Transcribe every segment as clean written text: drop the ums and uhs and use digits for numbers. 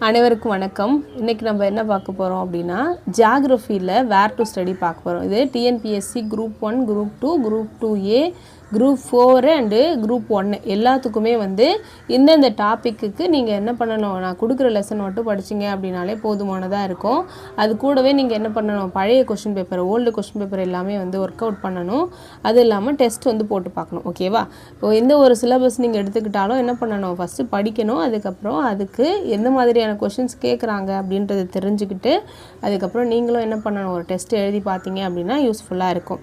அனைவருக்கும் வணக்கம். இன்றைக்கி நம்ம என்ன பார்க்க போகிறோம் அப்படின்னா ஜியாகிரஃபியில் வேர் டு ஸ்டடி பார்க்க போகிறோம். இது TNPSC group 1, group 2, group 2A, group 4 and group 1 எல்லாத்துக்குமே இந்தந்த டாப்பிக்கு நீங்கள் என்ன பண்ணணும், நான் கொடுக்குற லெசன் மட்டும் படிச்சிங்க அப்படின்னாலே போதுமானதாக இருக்கும். அது கூடவே நீங்கள் என்ன பண்ணணும், பழைய question paper, old question paper எல்லாமே ஒர்க் அவுட் பண்ணணும். அது இல்லாமல் டெஸ்ட் போட்டு பார்க்கணும். ஓகேவா? இப்போ எந்த ஒரு சிலபஸ் நீங்கள் எடுத்துக்கிட்டாலும் என்ன பண்ணணும், ஃபஸ்ட்டு படிக்கணும். அதுக்கப்புறம் அதுக்கு எந்த மாதிரியான கொஷின்ஸ் கேட்குறாங்க அப்படின்றத தெரிஞ்சுக்கிட்டு அதுக்கப்புறம் நீங்களும் என்ன பண்ணணும், ஒரு டெஸ்ட் எழுதி பார்த்தீங்க அப்படின்னா யூஸ்ஃபுல்லாக இருக்கும்.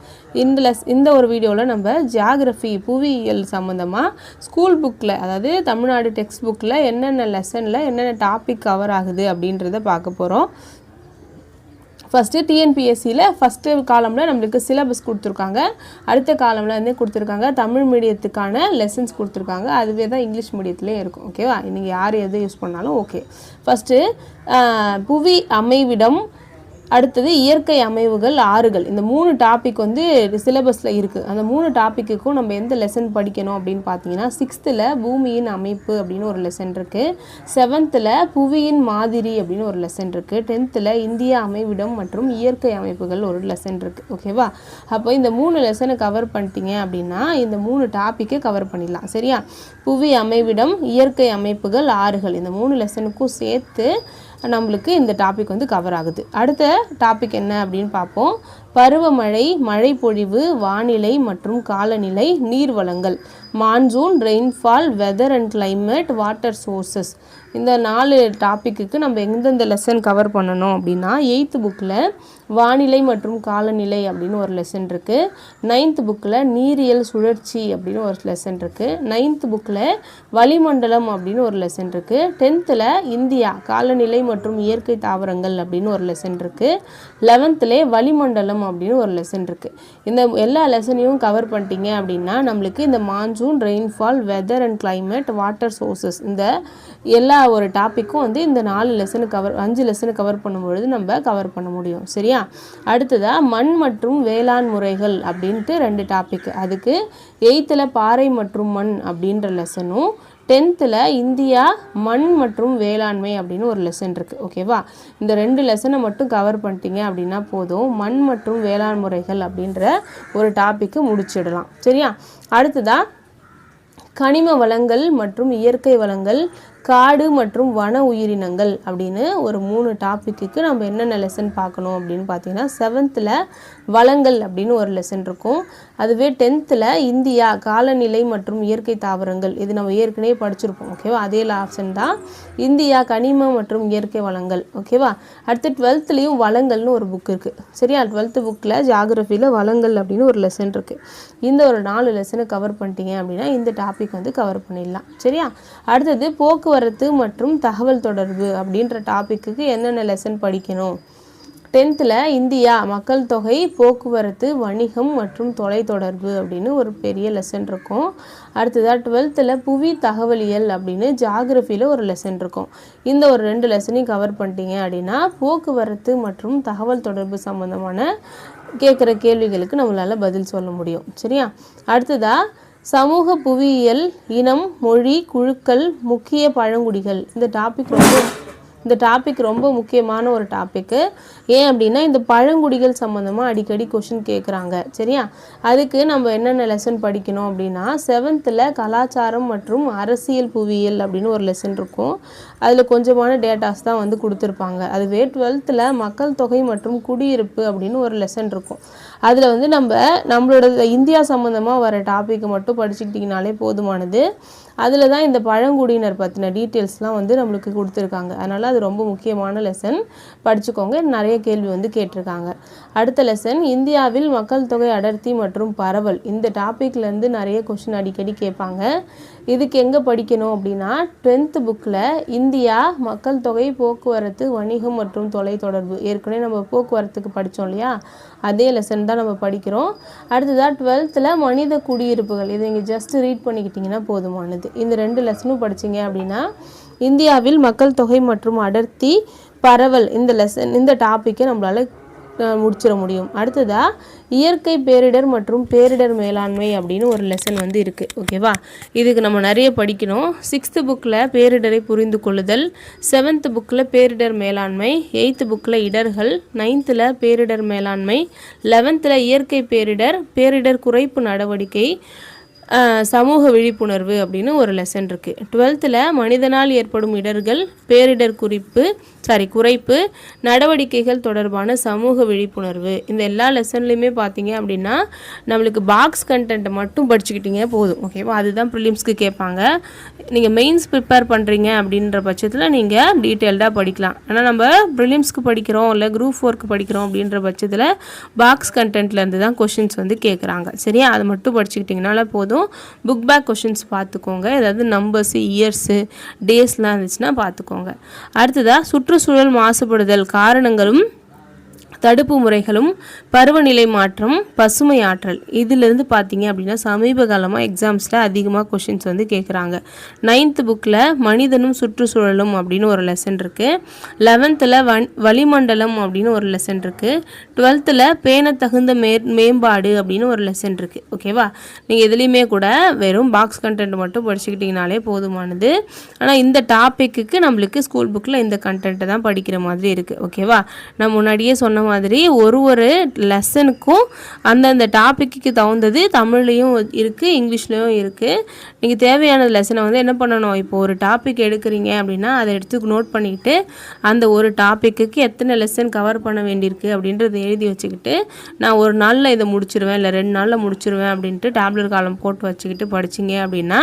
இந்த ஒரு வீடியோவில் நம்ம ஜியாகிரஃபி புவியியல் சம்மந்தமாக ஸ்கூல் புக்கில், அதாவது தமிழ்நாடு டெக்ஸ்ட் புக்கில் என்னென்ன லெசனில் என்னென்ன டாபிக் கவர் ஆகுது அப்படின்றத பார்க்க போகிறோம். ஃபஸ்ட்டு டிஎன்பிஎஸ்சியில் ஃபஸ்ட்டு காலமில் நம்மளுக்கு சிலபஸ் கொடுத்துருக்காங்க. அடுத்த காலமில் கொடுத்துருக்காங்க தமிழ் மீடியத்துக்கான லெசன்ஸ் கொடுத்துருக்காங்க. அதுவே தான் இங்கிலீஷ் மீடியத்துலேயும் இருக்கும். ஓகேவா? நீங்கள் யார் எது யூஸ் பண்ணாலும் ஓகே. ஃபஸ்ட்டு புவி அமைவிடம், அடுத்தது இயற்கை அமைவுகள், ஆறுகள். இந்த 3 டாபிக் சிலபஸில் இருக்குது. அந்த 3 டாப்பிக்குக்கும் நம்ம எந்த லெசன் படிக்கணும் அப்படின்னு பார்த்தீங்கன்னா 6th பூமியின் அமைப்பு அப்படின்னு ஒரு லெசன் இருக்குது. 7th புவியின் மாதிரி அப்படின்னு ஒரு லெசன் இருக்குது. 10th இந்திய அமைவிடம் மற்றும் இயற்கை அமைப்புகள் ஒரு லெசன் இருக்குது. ஓகேவா? அப்போ இந்த 3 லெசனை கவர் பண்ணிட்டீங்க அப்படின்னா இந்த 3 டாப்பிக்கை கவர் பண்ணிடலாம். சரியா? புவி அமைவிடம், இயற்கை அமைப்புகள், ஆறுகள், இந்த 3 லெசனுக்கும் சேர்த்து நம்மளுக்கு இந்த டாபிக் கவர் ஆகுது. அடுத்த டாபிக் என்ன அப்படின்னு பார்ப்போம். பருவமழை, மழைப்பொழிவு, வானிலை மற்றும் காலநிலை, நீர்வளங்கள், monsoon, rainfall, weather and climate, water sources. இந்த 4 டாப்பிக்கு நம்ம எந்தெந்த லெசன் கவர் பண்ணணும் அப்படின்னா 8th புக்கில் வானிலை மற்றும் காலநிலை அப்படின்னு ஒரு லெசன் இருக்குது. 9th புக்கில் நீரியல் சுழற்சி அப்படின்னு ஒரு லெசன் இருக்குது. 9th புக்கில் வளிமண்டலம் அப்படின்னு ஒரு லெசன் இருக்குது. 10th இந்தியா காலநிலை மற்றும் இயற்கை தாவரங்கள் அப்படின்னு ஒரு லெசன் இருக்குது. 11th வளிமண்டலம் அப்படின்னு ஒரு லெசன் இருக்குது. இந்த எல்லா லெசனையும் கவர் பண்ணிட்டீங்க அப்படின்னா நம்மளுக்கு இந்த monsoon, rainfall, weather and climate, water sources, இந்த எல்லா ஒரு டாப்பிக்கும் இந்த 4 லெசனு 5 லெசனு கவர் பண்ணும்பொழுது நம்ம கவர் பண்ண முடியும். சரியா? அடுத்ததாக மண் மற்றும் வேளாண் முறைகள் அப்படின்ட்டு 2 டாபிக். அதுக்கு 8th பாறை மற்றும் மண் அப்படின்ற லெசனும் 10th இந்தியா மண் மற்றும் வேளாண்மை அப்படின்னு ஒரு லெசன் இருக்குது. ஓகேவா? இந்த 2 லெசனை மட்டும் கவர் பண்ணிட்டீங்க அப்படின்னா போதும். மண் மற்றும் வேளாண் முறைகள் அப்படின்ற ஒரு டாப்பிக்கு முடிச்சிடலாம். சரியா? அடுத்ததாக கனிம வளங்கள் மற்றும் இயற்கை வளங்கள், காடு மற்றும் வன உயிரினங்கள் அப்படின்னு ஒரு 3 டாப்பிக்கு நம்ம என்னென்ன லெசன் பார்க்கணும் அப்படின்னு பார்த்தீங்கன்னா 7th வளங்கள் அப்படின்னு ஒரு லெசன் இருக்கும். அதுவே 10th இந்தியா காலநிலை மற்றும் இயற்கை தாவரங்கள், இது நம்ம ஏற்கனவே படிச்சிருப்போம். ஓகேவா? அதே ஆப்ஷன் தான் இந்தியா கனிம மற்றும் இயற்கை வளங்கள். ஓகேவா? அடுத்து 12th வளங்கள்னு ஒரு புக் இருக்குது. சரியா? 12th புக்கில் ஜியாகிரஃபியில் வளங்கள் அப்படின்னு ஒரு லெசன் இருக்குது. இந்த ஒரு 4 லெசனை கவர் பண்ணிட்டீங்க அப்படின்னா இந்த டாபிக் கவர் பண்ணிடலாம். சரியா? அடுத்தது போக்குவரத்து மற்றும் தகவல் தொடர்பு அப்படின்ற டாபிக்கு என்னென்ன லெசன் படிக்கணும். 10th இந்தியா மக்கள் தொகை, போக்குவரத்து, வணிகம் மற்றும் தொலைத்தொடர்பு அப்படின்னு ஒரு பெரிய லெசன் இருக்கும். அடுத்ததாக 12th புவி தகவலியல் அப்படின்னு ஜியாகிரஃபியில் ஒரு லெசன் இருக்கும். இந்த ஒரு 2 லெசனையும் கவர் பண்ணிட்டீங்க அப்படின்னா போக்குவரத்து மற்றும் தகவல் தொடர்பு சம்மந்தமான கேட்குற கேள்விகளுக்கு நம்மளால் பதில் சொல்ல முடியும். சரியா? அடுத்ததாக சமூக புவியியல், இனம், மொழி, குழுக்கள், முக்கிய பழங்குடிகள். இந்த டாபிக் ரொம்ப முக்கியமான ஒரு டாப்பிக்கு. ஏன் அப்படின்னா இந்த பழங்குடிகள் சம்மந்தமாக அடிக்கடி கொஷின் கேட்குறாங்க. சரியா? அதுக்கு நம்ம என்னென்ன லெசன் படிக்கணும் அப்படின்னா 7th கலாச்சாரம் மற்றும் அரசியல் புவியியல் அப்படின்னு ஒரு லெசன் இருக்கும். அதில் கொஞ்சமான டேட்டாஸ் தான் கொடுத்துருப்பாங்க. அதுவே 12th மக்கள் தொகை மற்றும் குடியிருப்பு அப்படின்னு ஒரு லெசன் இருக்கும். அதில் நம்மளோட இந்தியா சம்மந்தமாக வர டாப்பிக்கை மட்டும் படிச்சுக்கிட்டிங்கனாலே போதுமானது. அதில் தான் இந்த பழங்குடியினர் பற்றின டீட்டெயில்ஸ்லாம் நம்மளுக்கு கொடுத்துருக்காங்க. அதனால் அது ரொம்ப முக்கியமான லெசன், படிச்சுக்கோங்க. நிறைய கேள்வி கேட்டிருக்காங்க. அடுத்த லெசன் இந்தியாவில் மக்கள் தொகை அடர்த்தி மற்றும் பரவல். இந்த டாப்பிக்லேருந்து நிறைய கொஷின் அடிக்கடி கேட்பாங்க. இதுக்கு எங்கே படிக்கணும் அப்படின்னா 10th புக்கில் இந்தியா மக்கள் தொகை, போக்குவரத்து, வணிகம் மற்றும் தொலைத்தொடர்பு. ஏற்கனவே நம்ம போக்குவரத்துக்கு படித்தோம் இல்லையா, அதே லெசன் தான் நம்ம படிக்கிறோம். அடுத்ததாக 12th மனித குடியிருப்புகள். இதை நீங்கள் ஜஸ்ட் ரீட் பண்ணிக்கிட்டிங்கன்னா போதுமானது. இந்த 2 லெசனும் படிச்சிங்க அப்படின்னா இந்தியாவில் மக்கள் தொகை மற்றும் அடர்த்தி, பரவல், இந்த டாப்பிக்கை நம்மளால் முடிச்சிட முடியும். அடுத்ததாக இயற்கை பேரிடர் மற்றும் பேரிடர் மேலாண்மை அப்படின்னு ஒரு லெசன் வந்து இருக்குது. ஓகேவா, இதுக்கு நம்ம நிறைய படிக்கணும். 6th புக்கில் பேரிடரை புரிந்து கொள்ளுதல், 7th புக்கில் பேரிடர் மேலாண்மை, 8th புக்கில் இடர்கள், 9th பேரிடர் மேலாண்மை, 11th இயற்கை பேரிடர், பேரிடர் குறைப்பு நடவடிக்கை, சமூக விழிப்புணர்வு அப்படின்னு ஒரு லெசன் இருக்குது. 12th மனிதனால் ஏற்படும் இடர்கள், பேரிடர் குறைப்பு நடவடிக்கைகள் தொடர்பான சமூக விழிப்புணர்வு. இந்த எல்லா லெசன்லையுமே பார்த்தீங்க அப்படின்னா நம்மளுக்கு பாக்ஸ் கண்டென்ட்டை மட்டும் படிச்சுக்கிட்டீங்க போதும். ஓகேவா, அதுதான் ப்ரிலிம்ஸ்க்கு கேட்பாங்க. நீங்கள் மெயின்ஸ் ப்ரிப்பேர் பண்ணுறீங்க அப்படின்ற பட்சத்தில் நீங்கள் டீட்டெயில்டாக படிக்கலாம். ஆனால் நம்ம ப்ரிலிம்ஸ்க்கு படிக்கிறோம் இல்லை குரூப் 4க்கு படிக்கிறோம் அப்படின்ற பட்சத்தில் பாக்ஸ் கண்டென்ட்லேருந்து தான் கொஷின்ஸ் வந்து கேட்குறாங்க. சரியா, அதை மட்டும் படிச்சுக்கிட்டிங்கனால போதும். புக் பேக் கொஷின்ஸ் பார்த்துக்கோங்க. ஏதாவது நம்பர்ஸ், இயர்ஸு, டேஸ்லாம் இருந்துச்சுன்னா பார்த்துக்கோங்க. அடுத்ததாக சுற்றுச்சூழல் மாசுபடுதல் காரணங்களும் தடுப்பு முறைகளும், பருவநிலை மாற்றம், பசுமை ஆற்றல், இதிலிருந்து பார்த்தீங்க அப்படின்னா சமீப காலமாக எக்ஸாம்ஸில் அதிகமாக கொஷின்ஸ் வந்து கேட்குறாங்க. 9th புக்கில் மனிதனும் சுற்றுச்சூழலும் அப்படின்னு ஒரு லெசன் இருக்குது. 11th வளிமண்டலம் அப்படின்னு ஒரு லெசன் இருக்குது. 12th பேணத்தகுந்த மேம்பாடு அப்படின்னு ஒரு லெசன் இருக்குது. ஓகேவா, நீங்கள் எதுலேயுமே கூட வெறும் பாக்ஸ் கண்டென்ட் மட்டும் படிச்சுக்கிட்டிங்கனாலே போதுமானது. ஆனால் இந்த டாப்பிக்கு நம்மளுக்கு ஸ்கூல் புக்கில் இந்த கண்டென்ட்டை தான் படிக்கிற மாதிரி இருக்குது. ஓகேவா, நான் முன்னாடியே சொன்ன மாதிரி ஒரு லெசனுக்கும் அந்தந்த டாப்பிக்கு தகுந்தது தமிழ்லையும் இருக்குது, இங்கிலீஷ்லையும் இருக்குது. நீங்கள் தேவையான லெசனை வந்து என்ன பண்ணணும், இப்போ ஒரு டாபிக் எடுக்கிறீங்க அப்படின்னா அதை எடுத்து நோட் பண்ணிக்கிட்டு அந்த ஒரு டாப்பிக்கு எத்தனை லெசன் கவர் பண்ண வேண்டியிருக்கு அப்படின்றத எழுதி வச்சுக்கிட்டு நான் ஒரு நாளில் இதை முடிச்சிருவேன் இல்லை 2 நாளில் முடிச்சிருவேன் அப்படின்ட்டு டேப்லெட் காலம் போட்டு வச்சுக்கிட்டு படிச்சிங்க அப்படின்னா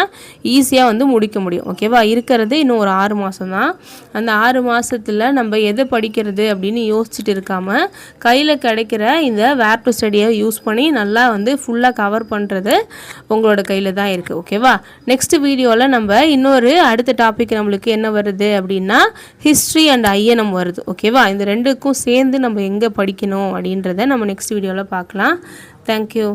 ஈஸியாக வந்து முடிக்க முடியும். ஓகேவா, இருக்கிறது இன்னும் ஒரு 6 மாதம் தான். அந்த 6 மாதத்தில் நம்ம எதை படிக்கிறது அப்படின்னு யோசிச்சுட்டு இருக்காமல் கையில் கிடைக்கிற இந்த வேர் டு ஸ்டடியை யூஸ் பண்ணி நல்லா வந்து ஃபுல்லாக கவர் பண்ணுறது உங்களோட கையில் தான் இருக்குது. ஓகேவா, நெக்ஸ்ட் வீடியோவில் நம்ம இன்னொரு அடுத்த டாபிக் நம்மளுக்கு என்ன வருது அப்படின்னா ஹிஸ்ட்ரி அண்ட் ஐஎன்எம் வருது. ஓகேவா, இந்த ரெண்டுக்கும் சேர்ந்து நம்ம எங்கே படிக்கணும் அப்படின்றத நம்ம நெக்ஸ்ட் வீடியோவில் பார்க்கலாம். தேங்க்யூ.